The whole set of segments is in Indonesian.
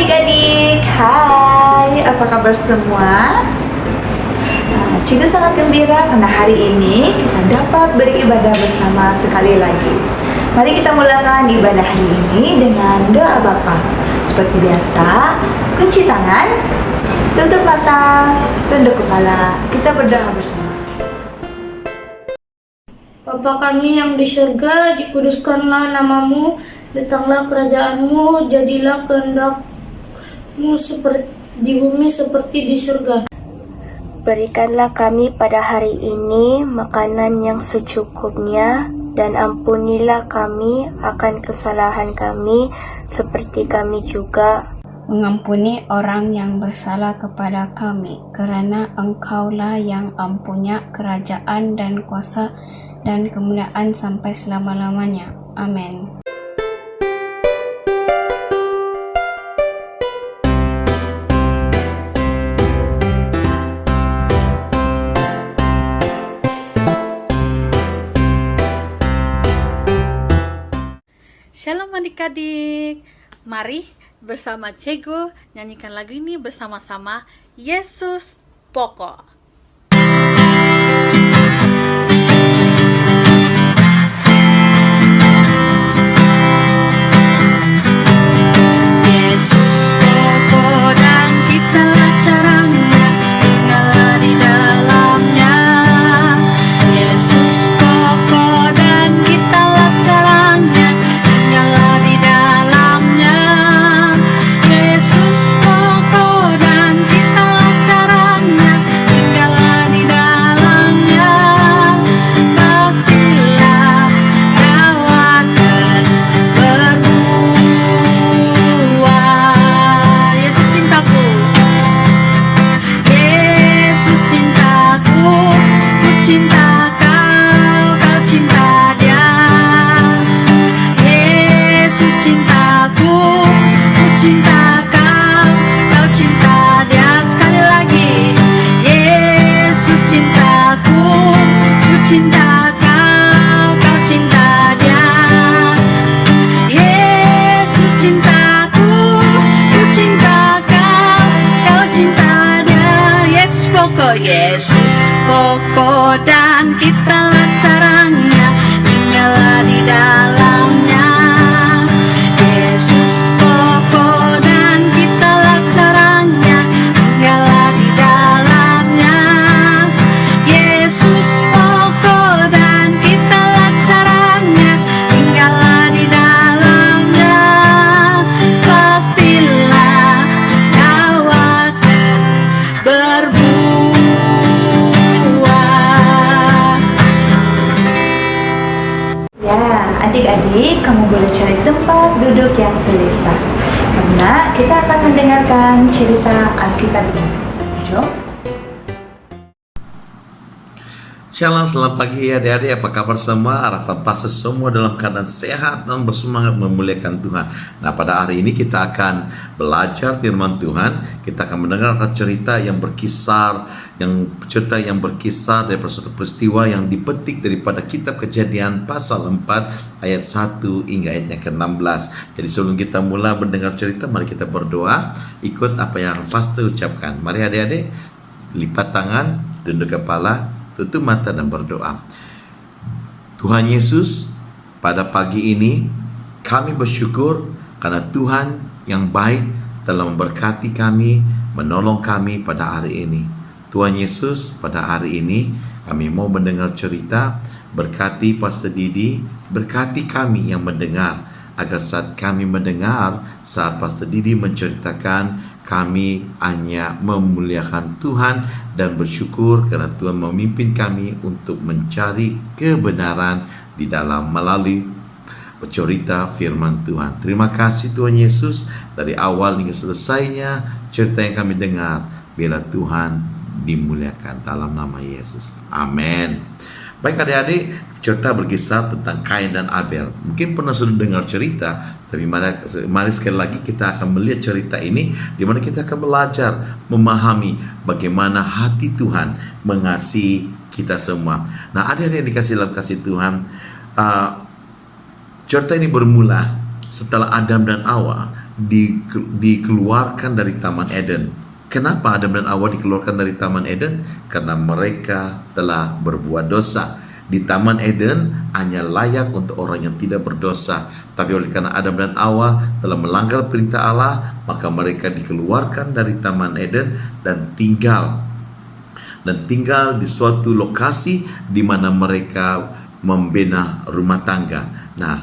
adik-adik, hai, apa kabar semua? Cikgu sangat gembira karena hari ini kita dapat beribadah bersama sekali lagi. Mari kita mulakan ibadah hari ini dengan doa Bapa. Seperti biasa, kunci tangan, tutup mata, tunduk kepala, kita berdoa bersama. Bapa kami yang di surga, dikuduskanlah namamu, datanglah kerajaanmu, jadilah kehendakmu seperti di bumi seperti di surga. Berikanlah kami pada hari ini makanan yang secukupnya, dan ampunilah kami akan kesalahan kami, seperti kami juga mengampuni orang yang bersalah kepada kami, kerana Engkaulah yang mempunyai kerajaan dan kuasa dan kemuliaan sampai selama-lamanya. Amin. Shalom adik-adik, mari bersama Cikgu nyanyikan lagu ini bersama-sama, Yesus Pokok. Yesus pokok dan kitalah caranya, tinggallah di dalamnya. Yesus pokok dan kitalah caranya, tinggallah di dalamnya. Yesus pokok dan kitalah caranya, tinggallah di dalamnya. Pastilah kau akan berbuah. Yesus cintaku, Yesus cintaku, ku cinta kau, kau cinta dia. Yesus cintaku, ku cinta kau, kau cinta dia. Sekali lagi, Yesus cintaku, ku cinta kau, kau cinta dia. Yesus cintaku, ku cinta kau, kau cinta dia. Yesus pokok dan kitalah caranya, tinggallah di dalamnya. Yesus pokok dan kitalah caranya, tinggallah di dalamnya. Yesus pokok dan kitalah caranya, tinggallah di dalamnya. Pastilah kau akan berbuah. Ya, adik-adik, kamu boleh cari tempat duduk yang selesa, karena kita akan mendengarkan cerita Alkitab ini. Jom. Shalom, selamat pagi adik-adik, apa kabar semua? Harapan pastor semua dalam keadaan sehat dan bersemangat memuliakan Tuhan. Nah, pada hari ini kita akan belajar firman Tuhan. Kita akan mendengarkan cerita yang berkisar daripada suatu peristiwa yang dipetik daripada kitab Kejadian pasal 4 ayat 1 hingga ayatnya ke-16. Jadi sebelum kita mula mendengar cerita, mari kita berdoa ikut apa yang pastor ucapkan. Mari adik-adik, lipat tangan, tunduk kepala, tutup mata dan berdoa. Tuhan Yesus, pada pagi ini kami bersyukur karena Tuhan yang baik telah memberkati kami, menolong kami pada hari ini. Tuhan Yesus, pada hari ini kami mau mendengar cerita. Berkati Pastor Didi, berkati kami yang mendengar, agar saat kami mendengar, saat Pastor Didi menceritakan, kami hanya memuliakan Tuhan dan bersyukur karena Tuhan memimpin kami untuk mencari kebenaran di dalam melalui cerita firman Tuhan. Terima kasih Tuhan Yesus, dari awal hingga selesainya cerita yang kami dengar, biarlah Tuhan dimuliakan dalam nama Yesus. Amin. Baik adik-adik, cerita berkisah tentang Kain dan Abel. Mungkin pernah sudah dengar cerita, tapi mari sekali lagi kita akan melihat cerita ini, di mana kita akan belajar memahami bagaimana hati Tuhan mengasihi kita semua. Nah, adik-adik yang dikasih dalam kasih Tuhan, cerita ini bermula setelah Adam dan Hawa dikeluarkan dari Taman Eden. Kenapa Adam dan Hawa dikeluarkan dari Taman Eden? Karena mereka telah berbuat dosa. Di Taman Eden hanya layak untuk orang yang tidak berdosa. Tapi oleh karena Adam dan Hawa telah melanggar perintah Allah, maka mereka dikeluarkan dari Taman Eden dan tinggal di suatu lokasi di mana mereka membina rumah tangga. Nah,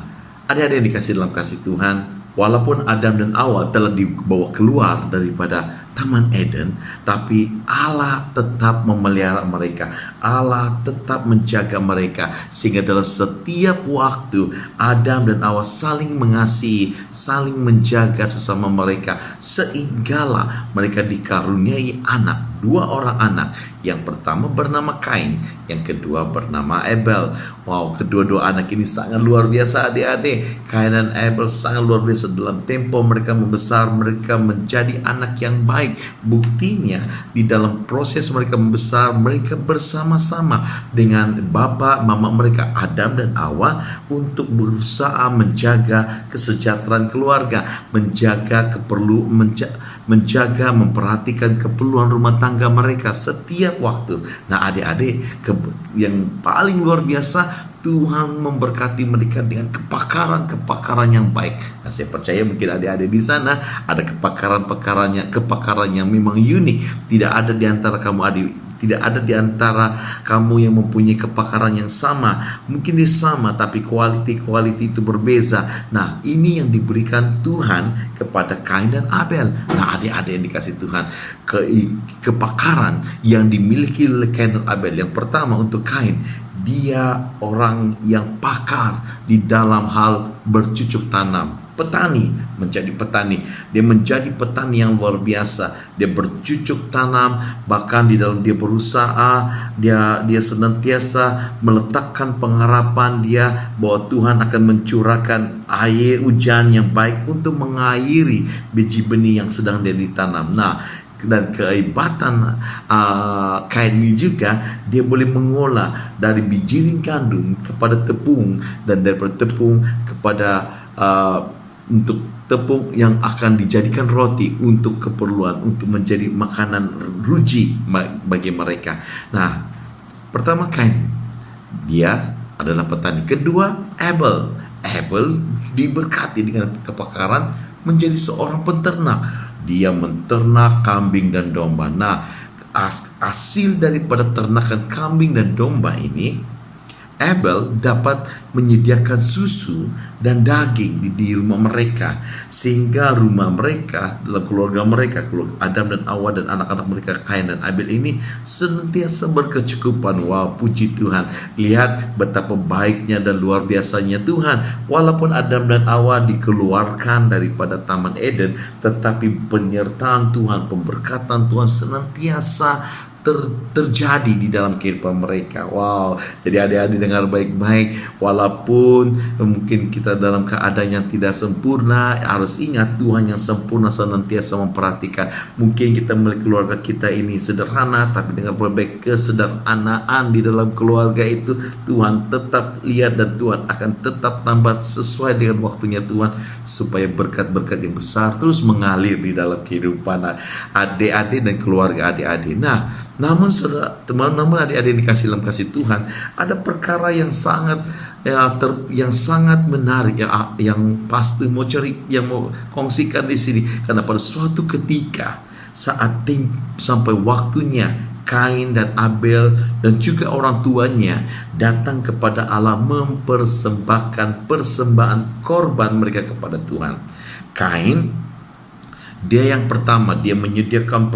adik-adik yang dikasih dalam kasih Tuhan, walaupun Adam dan Hawa telah dibawa keluar daripada Taman Eden, tapi Allah tetap memelihara mereka. Allah tetap menjaga mereka, sehingga dalam setiap waktu Adam dan Hawa saling mengasihi, saling menjaga sesama mereka, sehinggalah mereka dikaruniai anak, 2 orang anak. Yang pertama bernama Kain, yang kedua bernama Abel. Wow, kedua-dua anak ini sangat luar biasa adik-adik. Kain dan Abel sangat luar biasa. Dalam tempo mereka membesar, mereka menjadi anak yang baik. Buktinya di dalam proses mereka membesar, mereka bersama-sama dengan bapa mama mereka Adam dan Hawa untuk berusaha menjaga kesejahteraan keluarga, menjaga memperhatikan keperluan rumah tangga mereka setiap waktu. Nah adik-adik, yang paling luar biasa, Tuhan memberkati mereka dengan kepakaran yang baik. Nah, saya percaya mungkin adik-adik di sana ada kepakaran yang memang unik. Tidak ada di antara kamu yang mempunyai kepakaran yang sama. Mungkin dia sama, tapi quality itu berbeza. Nah, ini yang diberikan Tuhan kepada Kain dan Abel. Nah, adik-adik yang dikasih Tuhan, kepakaran yang dimiliki oleh Kain dan Abel. Yang pertama untuk Kain, dia orang yang pakar di dalam hal bercucuk tanam. Petani, dia menjadi petani yang luar biasa. Dia bercucuk tanam, bahkan di dalam dia berusaha, dia senantiasa meletakkan pengharapan dia bahwa Tuhan akan mencurahkan air hujan yang baik untuk mengairi biji benih yang sedang dia ditanam. Nah, dan kehebatan Kain ini juga, dia boleh mengolah dari bijiring gandum kepada tepung, dan daripada tepung kepada untuk tepung yang akan dijadikan roti untuk keperluan, untuk menjadi makanan ruji bagi mereka. Nah, pertama Kain, dia adalah petani. Kedua Abel diberkati dengan kepakaran menjadi seorang penternak. Dia menternak kambing dan domba. Nah, hasil daripada ternakan kambing dan domba ini, Abel dapat menyediakan susu dan daging di rumah mereka, sehingga rumah mereka, dalam keluarga mereka, Adam dan Hawa dan anak-anak mereka Kain dan Abel ini senantiasa berkecukupan. Wow, puji Tuhan. Lihat betapa baiknya dan luar biasanya Tuhan. Walaupun Adam dan Hawa dikeluarkan daripada Taman Eden, tetapi penyertaan Tuhan, pemberkatan Tuhan senantiasa terjadi di dalam kehidupan mereka. Wow, jadi adik-adik dengar baik-baik. Walaupun mungkin kita dalam keadaan yang tidak sempurna, harus ingat Tuhan yang sempurna senantiasa memperhatikan. Mungkin kita melihat keluarga kita ini sederhana, tapi dengan berbagai kesederhanaan di dalam keluarga itu, Tuhan tetap lihat dan Tuhan akan tetap tambah sesuai dengan waktunya Tuhan, supaya berkat-berkat yang besar terus mengalir di dalam kehidupan adik-adik dan keluarga adik-adik. Nah, namun saudara, teman-teman adik-adik dikasih dalam kasih Tuhan, ada perkara yang sangat menarik yang pasti mau kongsikan di sini. Karena pada suatu ketika saat sampai waktunya Kain dan Abel dan juga orang tuanya datang kepada Allah mempersembahkan persembahan korban mereka kepada Tuhan. Kain, dia yang pertama, dia menyediakan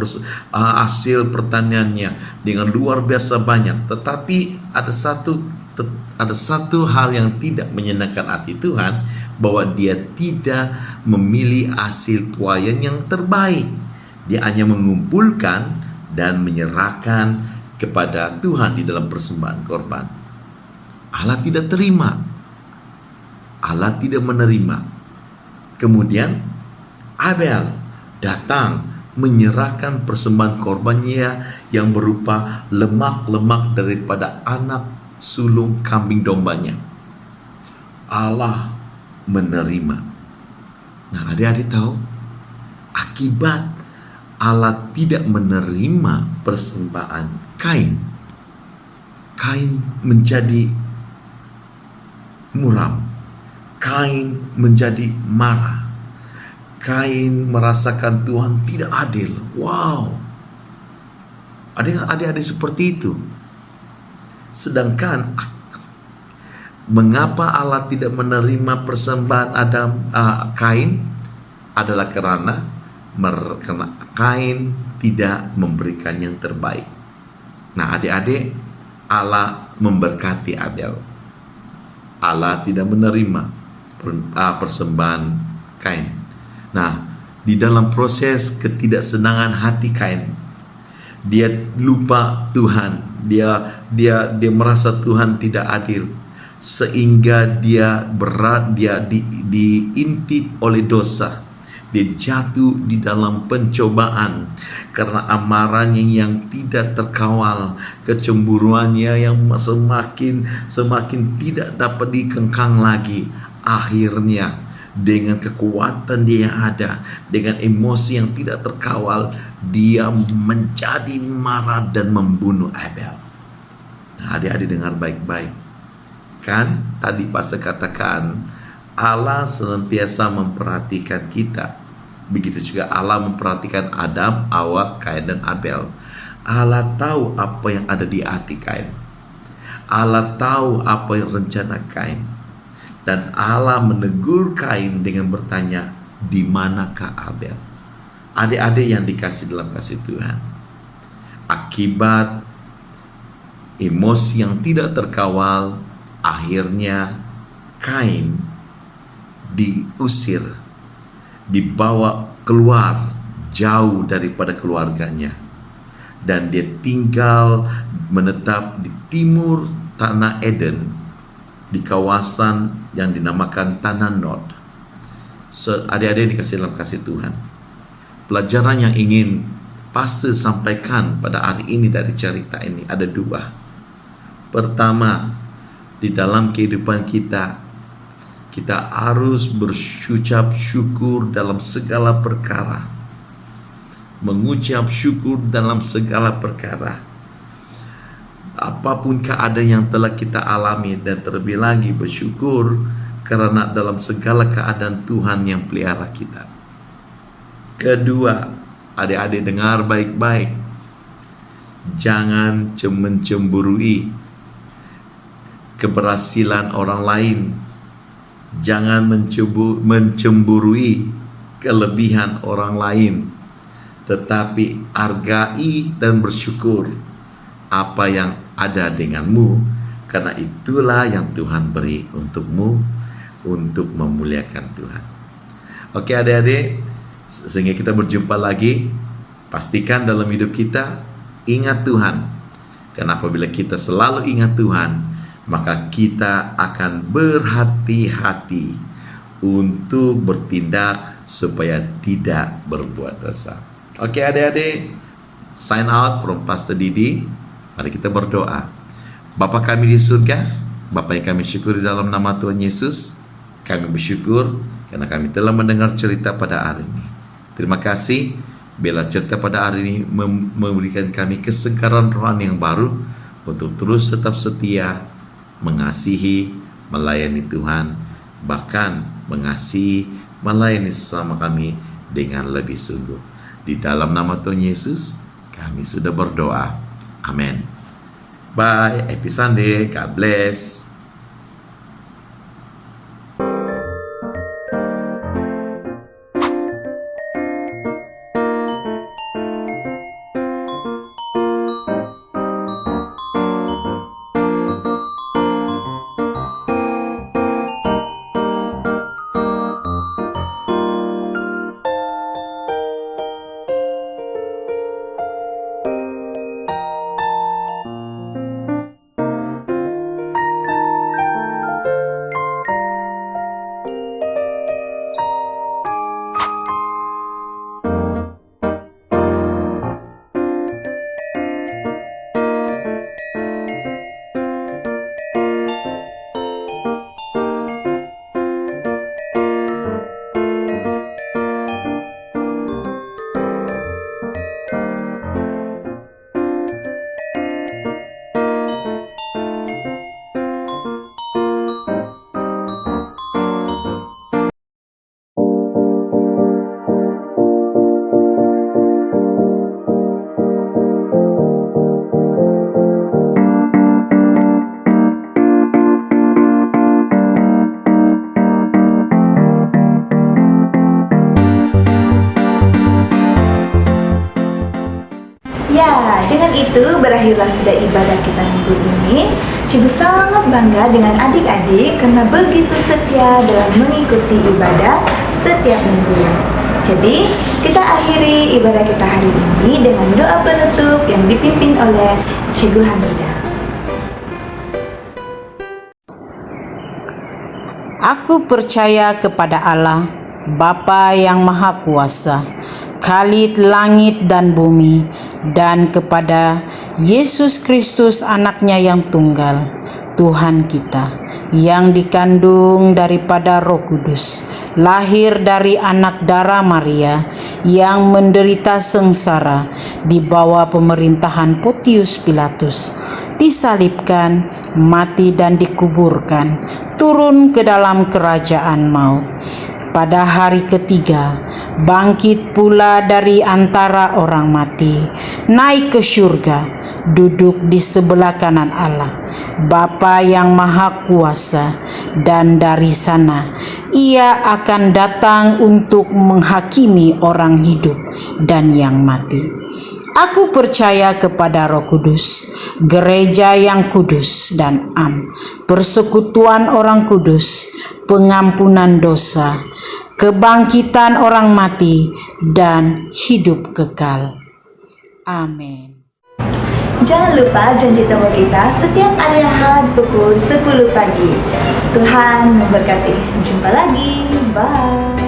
hasil pertaniannya dengan luar biasa banyak. Tetapi ada satu hal yang tidak menyenangkan hati Tuhan, bahwa dia tidak memilih hasil tuayan yang terbaik. Dia hanya mengumpulkan dan menyerahkan kepada Tuhan di dalam persembahan korban. Allah tidak terima. Allah tidak menerima. Kemudian Abel datang menyerahkan persembahan korbannya yang berupa lemak-lemak daripada anak sulung kambing dombanya. Allah menerima. Nah, adik-adik tahu akibat Allah tidak menerima persembahan Kain. Kain menjadi muram. Kain menjadi marah. Kain merasakan Tuhan tidak adil. Wow. Ada adik-adik seperti itu. Sedangkan mengapa Allah tidak menerima persembahan Kain adalah karena Kain tidak memberikan yang terbaik. Nah, adik-adik, Allah memberkati Abel. Allah tidak menerima persembahan Kain. Nah, di dalam proses ketidaksenangan hati Kain, dia lupa Tuhan. Dia merasa Tuhan tidak adil, sehingga dia diintip oleh dosa. Dia jatuh di dalam pencobaan karena amarahnya yang tidak terkawal, kecemburuannya yang semakin tidak dapat dikengkang lagi. Akhirnya dengan kekuatan dia yang ada, dengan emosi yang tidak terkawal, dia menjadi marah dan membunuh Abel. Nah, adik-adik dengar baik-baik. Kan tadi pastor katakan Allah senantiasa memperhatikan kita. Begitu juga Allah memperhatikan Adam, Hawa, Kain dan Abel. Allah tahu apa yang ada di hati Kain. Allah tahu apa yang rencana Kain. Dan Allah menegur Kain dengan bertanya, di manakah Abel? Adik-adik yang dikasih dalam kasih Tuhan, akibat emosi yang tidak terkawal, akhirnya Kain diusir, dibawa keluar jauh daripada keluarganya, dan dia tinggal menetap di timur tanah Eden, di kawasan yang dinamakan Tanah Nod. Adik-adik dikasih dalam kasih Tuhan, pelajaran yang ingin pastor sampaikan pada hari ini dari cerita ini ada dua. Pertama, di dalam kehidupan kita harus berucap syukur dalam segala perkara. Mengucap syukur dalam segala perkara. Apapun keadaan yang telah kita alami, dan terlebih lagi bersyukur karena dalam segala keadaan Tuhan yang pelihara kita. Kedua, adik-adik dengar baik-baik. Jangan mencemburui keberhasilan orang lain. Jangan mencemburui kelebihan orang lain, tetapi hargai dan bersyukur apa yang ada denganmu, karena itulah yang Tuhan beri untukmu untuk memuliakan Tuhan. Oke adik-adik, sehingga kita berjumpa lagi, pastikan dalam hidup kita ingat Tuhan. Karena apabila kita selalu ingat Tuhan, maka kita akan berhati-hati untuk bertindak supaya tidak berbuat dosa. Oke adik-adik, sign out from Pastor Didi. Mari kita berdoa. Bapa kami di surga, Bapa yang kami syukuri dalam nama Tuhan Yesus, kami bersyukur karena kami telah mendengar cerita pada hari ini. Terima kasih bila cerita pada hari ini memberikan kami kesegaran rohani yang baru untuk terus tetap setia, mengasihi, melayani Tuhan, bahkan mengasihi, melayani sesama kami dengan lebih sungguh. Di dalam nama Tuhan Yesus, kami sudah berdoa. Amin. Bye. Happy Sunday. God bless. Dengan itu, berakhirlah sudah ibadah kita minggu ini. Cikgu sangat bangga dengan adik-adik karena begitu setia dalam mengikuti ibadah setiap minggu. Jadi, kita akhiri ibadah kita hari ini dengan doa penutup yang dipimpin oleh Cikgu Hamidah. Aku percaya kepada Allah, Bapa yang Maha Kuasa, Khalid langit dan bumi, dan kepada Yesus Kristus anaknya yang tunggal, Tuhan kita, yang dikandung daripada Roh Kudus, lahir dari anak darah Maria, yang menderita sengsara di bawah pemerintahan Pontius Pilatus, disalibkan, mati dan dikuburkan, turun ke dalam kerajaan maut. Pada hari ketiga, bangkit pula dari antara orang mati, naik ke surga, duduk di sebelah kanan Allah, Bapa yang Maha Kuasa, dan dari sana Ia akan datang untuk menghakimi orang hidup dan yang mati. Aku percaya kepada Roh Kudus, gereja yang kudus dan am, persekutuan orang kudus, pengampunan dosa, kebangkitan orang mati, dan hidup kekal. Amin. Jangan lupa janji temu kita setiap hari Ahad pukul 10 pagi. Tuhan memberkati. Jumpa lagi. Bye.